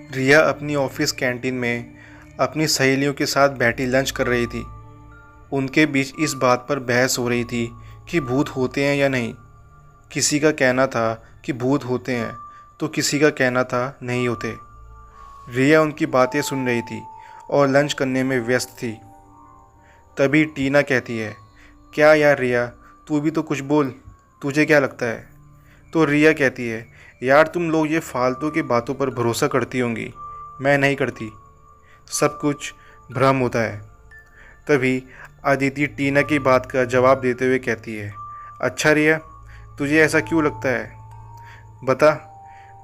रिया अपनी office canteen में अपनी सहेलियों के साथ बैठी लंच कर रही थी। उनके बीच इस बात पर बहस हो रही थी कि भूत होते हैं या नहीं। किसी का कहना था कि भूत होते हैं तो किसी का कहना था नहीं होते। रिया उनकी बातें सुन रही थी और लंच करने में व्यस्त थी। तभी टीना कहती है, क्या यार रिया, तू भी तो कुछ बोल, तुझे क्या लगता है? तो रिया कहती है, यार तुम लोग ये फालतू की बातों पर भरोसा करती होंगी, मैं नहीं करती, सब कुछ भ्रम होता है। तभी अदिति टीना की बात का जवाब देते हुए कहती है, अच्छा रिया, तुझे ऐसा क्यों लगता है, बता।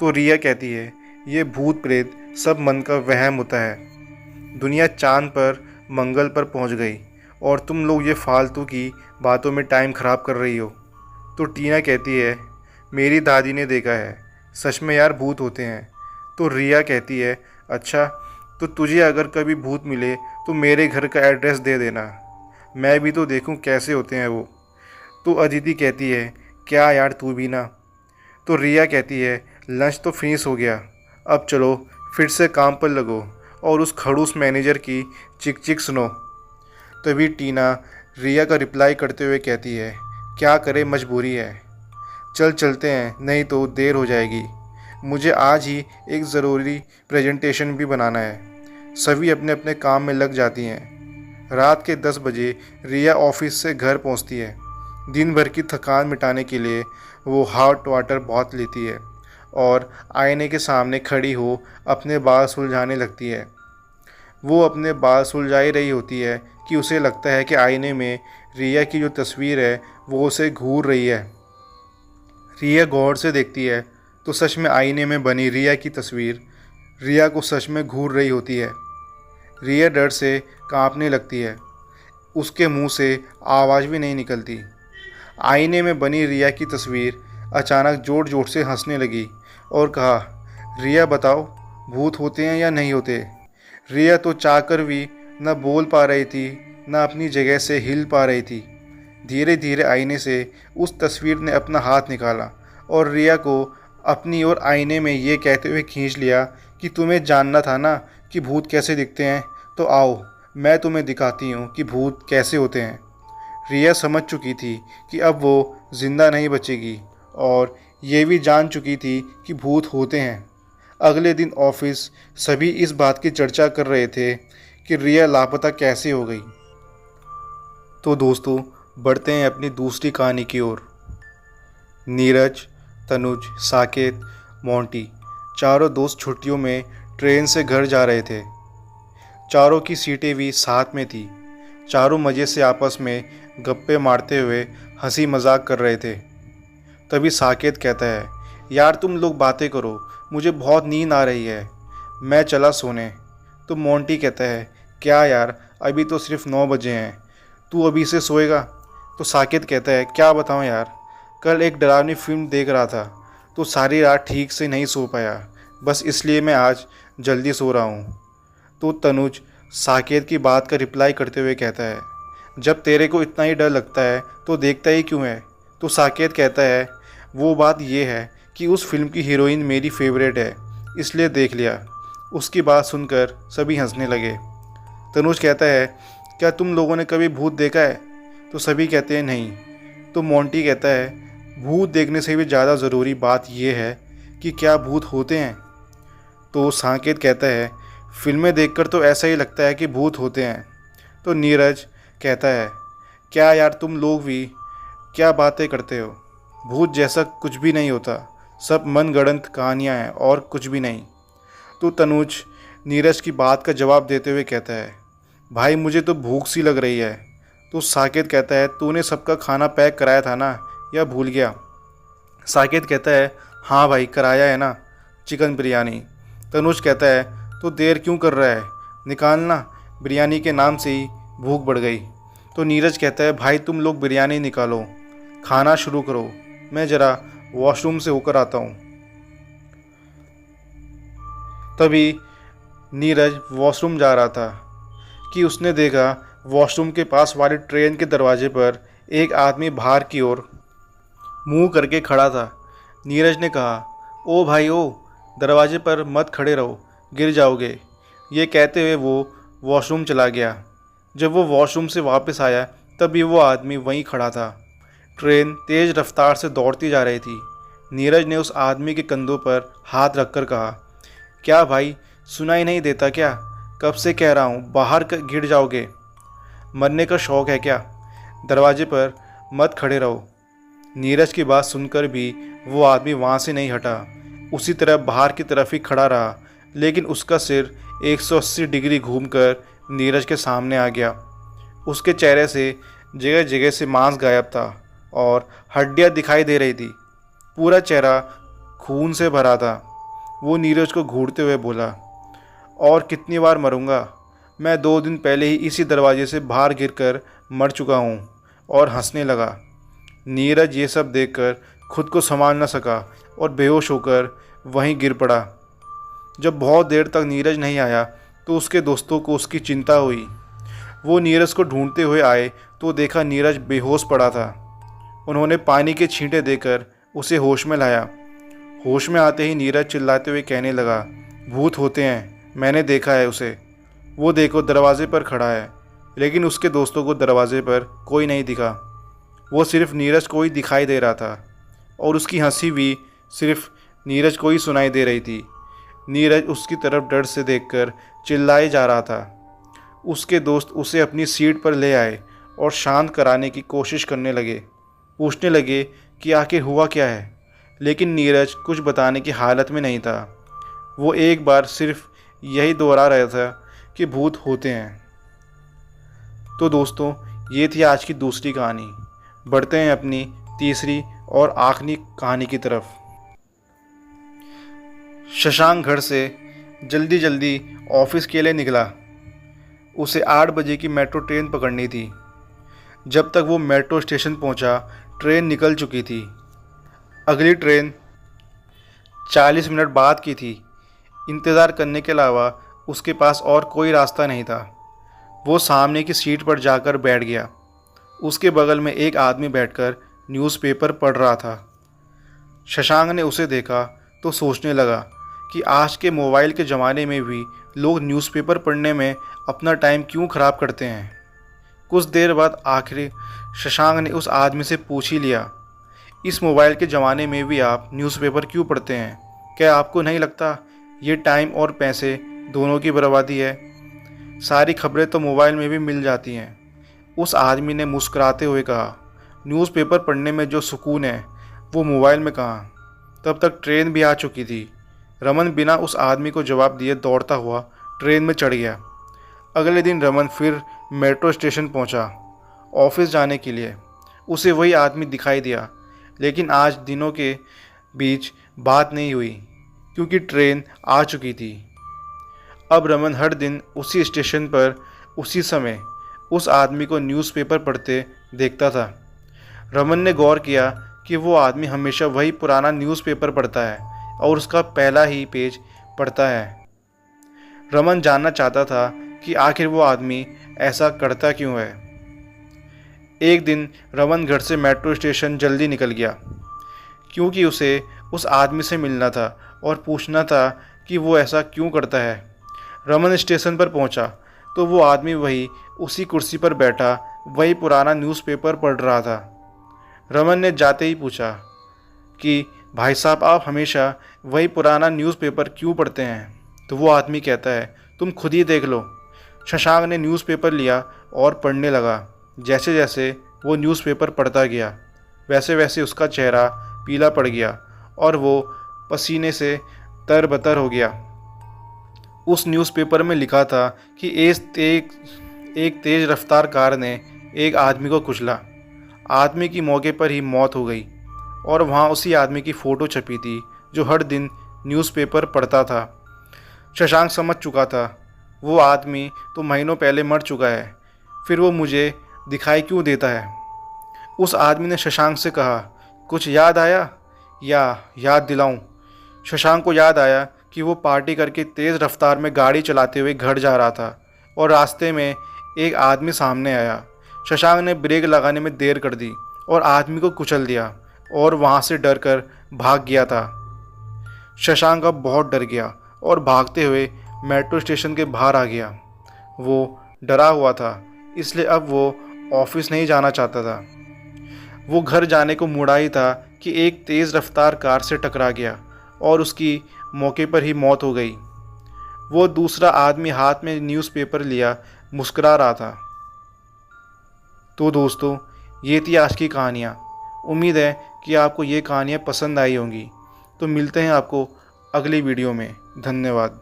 तो रिया कहती है, ये भूत प्रेत सब मन का वहम होता है। दुनिया चांद पर मंगल पर पहुंच गई और तुम लोग ये फालतू की बातों में टाइम ख़राब कर रही हो। तो टीना कहती है, मेरी दादी ने देखा है, सच में यार भूत होते हैं। तो रिया कहती है, अच्छा, तो तुझे अगर कभी भूत मिले तो मेरे घर का एड्रेस दे देना, मैं भी तो देखूं कैसे होते हैं वो। तो अदिति कहती है, क्या यार तू भी ना। तो रिया कहती है, लंच तो फिनिश हो गया, अब चलो फिर से काम पर लगो और उस खड़ूस मैनेजर की चिक चिक सुनो। तभी टीना रिया का रिप्लाई करते हुए कहती है, क्या करे, मजबूरी है, चल चलते हैं, नहीं तो देर हो जाएगी, मुझे आज ही एक ज़रूरी प्रेजेंटेशन भी बनाना है। सभी अपने अपने काम में लग जाती हैं। रात के 10 बजे रिया ऑफिस से घर पहुंचती है। दिन भर की थकान मिटाने के लिए वो हॉट वाटर बाथ लेती है और आईने के सामने खड़ी हो अपने बाल सुलझाने लगती है। वो अपने बाल सुलझा ही रही होती है कि उसे लगता है कि आईने में रिया की जो तस्वीर है वो उसे घूर रही है। रिया गौर से देखती है तो सच में आईने में बनी रिया की तस्वीर रिया को सच में घूर रही होती है। रिया डर से कांपने लगती है, उसके मुंह से आवाज़ भी नहीं निकलती। आईने में बनी रिया की तस्वीर अचानक ज़ोर ज़ोर से हंसने लगी और कहा, रिया बताओ, भूत होते हैं या नहीं होते? रिया तो चाहकर भी न बोल पा रही थी, न अपनी जगह से हिल पा रही थी। धीरे धीरे आईने से उस तस्वीर ने अपना हाथ निकाला और रिया को अपनी ओर आईने में ये कहते हुए खींच लिया कि तुम्हें जानना था ना कि भूत कैसे दिखते हैं, तो आओ मैं तुम्हें दिखाती हूँ कि भूत कैसे होते हैं। रिया समझ चुकी थी कि अब वो ज़िंदा नहीं बचेगी और ये भी जान चुकी थी कि भूत होते हैं। अगले दिन ऑफिस सभी इस बात की चर्चा कर रहे थे कि रिया लापता कैसे हो गई। तो दोस्तों, बढ़ते हैं अपनी दूसरी कहानी की ओर। नीरज, तनुज, साकेत, मोंटी चारों दोस्त छुट्टियों में ट्रेन से घर जा रहे थे। चारों की सीटें भी साथ में थी। चारों मज़े से आपस में गप्पे मारते हुए हंसी मजाक कर रहे थे। तभी साकेत कहता है, यार तुम लोग बातें करो, मुझे बहुत नींद आ रही है, मैं चला सोने। तो मोंटी कहता है, क्या यार, अभी तो सिर्फ 9 बजे हैं, तू अभी से सोएगा? तो साकेत कहता है, क्या बताऊं यार, कल एक डरावनी फिल्म देख रहा था तो सारी रात ठीक से नहीं सो पाया, बस इसलिए मैं आज जल्दी सो रहा हूँ। तो तनुज साकेत की बात का रिप्लाई करते हुए कहता है, जब तेरे को इतना ही डर लगता है तो देखता ही क्यों है? तो साकेत कहता है, वो बात ये है कि उस फिल्म की हीरोइन मेरी फेवरेट है, इसलिए देख लिया। उसकी बात सुनकर सभी हंसने लगे। तनुज कहता है, क्या तुम लोगों ने कभी भूत देखा है? तो सभी कहते हैं नहीं। तो मोंटी कहता है, भूत देखने से भी ज़्यादा ज़रूरी बात यह है कि क्या भूत होते हैं? तो साकेत कहता है, फिल्में देखकर तो ऐसा ही लगता है कि भूत होते हैं। तो नीरज कहता है, क्या यार तुम लोग भी क्या बातें करते हो, भूत जैसा कुछ भी नहीं होता, सब मनगढ़ंत कहानियाँ हैं और कुछ भी नहीं। तो तनुज नीरज की बात का जवाब देते हुए कहता है, भाई मुझे तो भूख सी लग रही है। तो साकेत कहता है, तूने सबका खाना पैक कराया था ना, या भूल गया? साकेत कहता है, हाँ भाई कराया है ना, चिकन बिरयानी। तनुज कहता है, तो देर क्यों कर रहा है, निकालना, बिरयानी के नाम से ही भूख बढ़ गई। तो नीरज कहता है, भाई तुम लोग बिरयानी निकालो, खाना शुरू करो, मैं ज़रा वॉशरूम से होकर आता हूँ। तभी नीरज वॉशरूम जा रहा था कि उसने देखा वॉशरूम के पास वाले ट्रेन के दरवाजे पर एक आदमी बाहर की ओर मुंह करके खड़ा था। नीरज ने कहा, ओ भाई ओ, दरवाजे पर मत खड़े रहो, गिर जाओगे। ये कहते हुए वो वॉशरूम चला गया। जब वो वॉशरूम से वापस आया तभी वो आदमी वहीं खड़ा था। ट्रेन तेज़ रफ्तार से दौड़ती जा रही थी। नीरज ने उस आदमी के कंधों पर हाथ रखकर कहा, क्या भाई, सुनाई नहीं देता क्या? कब से कह रहा हूँ, बाहर गिर जाओगे। मरने का शौक़ है क्या? दरवाजे पर मत खड़े रहो। नीरज की बात सुनकर भी वो आदमी वहाँ से नहीं हटा। उसी तरह बाहर की तरफ ही खड़ा रहा, लेकिन उसका सिर 180 डिग्री घूमकर नीरज के सामने आ गया। उसके चेहरे से जगह जगह से मांस गायब था और हड्डियाँ दिखाई दे रही थी। पूरा चेहरा खून से भरा था। वो नीरज को घूरते हुए बोला, और कितनी बार मरूंगा? मैं 2 दिन पहले ही इसी दरवाजे से बाहर गिरकर मर चुका हूँ। और हंसने लगा। नीरज ये सब देखकर खुद को संभाल न सका और बेहोश होकर वहीं गिर पड़ा। जब बहुत देर तक नीरज नहीं आया तो उसके दोस्तों को उसकी चिंता हुई। वो नीरज को ढूंढते हुए आए तो देखा नीरज बेहोश पड़ा था। उन्होंने पानी के छींटे देकर उसे होश में लाया। होश में आते ही नीरज चिल्लाते हुए कहने लगा, भूत होते हैं, मैंने देखा है उसे। वो देखो दरवाजे पर खड़ा है। लेकिन उसके दोस्तों को दरवाजे पर कोई नहीं दिखा। वो सिर्फ नीरज को ही दिखाई दे रहा था और उसकी हंसी भी सिर्फ नीरज को ही सुनाई दे रही थी। नीरज उसकी तरफ डर से देखकर चिल्लाए जा रहा था। उसके दोस्त उसे अपनी सीट पर ले आए और शांत कराने की कोशिश करने लगे। पूछने लगे कि आखिर हुआ क्या है, लेकिन नीरज कुछ बताने की हालत में नहीं था। वो एक बार सिर्फ यही दोहरा रहा था कि भूत होते हैं। तो दोस्तों, ये थी आज की दूसरी कहानी। बढ़ते हैं अपनी तीसरी और आखिरी कहानी की तरफ। शशांक घर से जल्दी जल्दी ऑफिस के लिए निकला। उसे 8 बजे की मेट्रो ट्रेन पकड़नी थी। जब तक वो मेट्रो स्टेशन पहुंचा, ट्रेन निकल चुकी थी। अगली ट्रेन 40 मिनट बाद की थी। इंतज़ार करने के अलावा उसके पास और कोई रास्ता नहीं था। वो सामने की सीट पर जाकर बैठ गया। उसके बगल में एक आदमी बैठकर न्यूज़पेपर पढ़ रहा था। शशांक ने उसे देखा तो सोचने लगा कि आज के मोबाइल के ज़माने में भी लोग न्यूज़पेपर पढ़ने में अपना टाइम क्यों ख़राब करते हैं। कुछ देर बाद आखिर शशांक ने उस आदमी से पूछ ही लिया, इस मोबाइल के ज़माने में भी आप न्यूज़पेपर क्यों पढ़ते हैं? क्या आपको नहीं लगता ये टाइम और पैसे दोनों की बर्बादी है? सारी खबरें तो मोबाइल में भी मिल जाती हैं। उस आदमी ने मुस्कुराते हुए कहा, न्यूज़पेपर पढ़ने में जो सुकून है वो मोबाइल में कहाँ। तब तक ट्रेन भी आ चुकी थी। रमन बिना उस आदमी को जवाब दिए दौड़ता हुआ ट्रेन में चढ़ गया। अगले दिन रमन फिर मेट्रो स्टेशन पहुंचा ऑफिस जाने के लिए। उसे वही आदमी दिखाई दिया, लेकिन आज दिनों के बीच बात नहीं हुई क्योंकि ट्रेन आ चुकी थी। अब रमन हर दिन उसी स्टेशन पर उसी समय उस आदमी को न्यूज़पेपर पढ़ते देखता था। रमन ने गौर किया कि वो आदमी हमेशा वही पुराना न्यूज़पेपर पढ़ता है और उसका पहला ही पेज पढ़ता है। रमन जानना चाहता था कि आखिर वो आदमी ऐसा करता क्यों है। एक दिन रमन घर से मेट्रो स्टेशन जल्दी निकल गया क्योंकि उसे उस आदमी से मिलना था और पूछना था कि वो ऐसा क्यों करता है। रमन स्टेशन पर पहुंचा तो वो आदमी वही उसी कुर्सी पर बैठा वही पुराना न्यूज़पेपर पढ़ रहा था। रमन ने जाते ही पूछा कि भाई साहब, आप हमेशा वही पुराना न्यूज़पेपर क्यों पढ़ते हैं? तो वो आदमी कहता है, तुम खुद ही देख लो। शशांक ने न्यूज़पेपर लिया और पढ़ने लगा। जैसे जैसे वो न्यूज़पेपर पढ़ता गया वैसे वैसे उसका चेहरा पीला पड़ गया और वो पसीने से तरबतर हो गया। उस न्यूज़पेपर में लिखा था कि एक तेज़ रफ्तार कार ने एक आदमी को कुचला। आदमी की मौके पर ही मौत हो गई और वहाँ उसी आदमी की फ़ोटो छपी थी जो हर दिन न्यूज़पेपर पढ़ता था। शशांक समझ चुका था वो आदमी तो महीनों पहले मर चुका है, फिर वो मुझे दिखाई क्यों देता है। उस आदमी ने शशांक से कहा, कुछ याद आया या याद दिलाऊं? शशांक को याद आया कि वो पार्टी करके तेज़ रफ्तार में गाड़ी चलाते हुए घर जा रहा था और रास्ते में एक आदमी सामने आया। शशांक ने ब्रेक लगाने में देर कर दी और आदमी को कुचल दिया और वहाँ से डर कर भाग गया था। शशांक अब बहुत डर गया और भागते हुए मेट्रो स्टेशन के बाहर आ गया। वो डरा हुआ था, इसलिए अब वो ऑफिस नहीं जाना चाहता था। वो घर जाने को मुड़ा ही था कि एक तेज़ रफ्तार कार से टकरा गया और उसकी मौके पर ही मौत हो गई। वो दूसरा आदमी हाथ में न्यूज़पेपर लिया मुस्कुरा रहा था। तो दोस्तों, ये थी आज की कहानियाँ। उम्मीद है कि आपको ये कहानियाँ पसंद आई होंगी। तो मिलते हैं आपको अगली वीडियो में। धन्यवाद।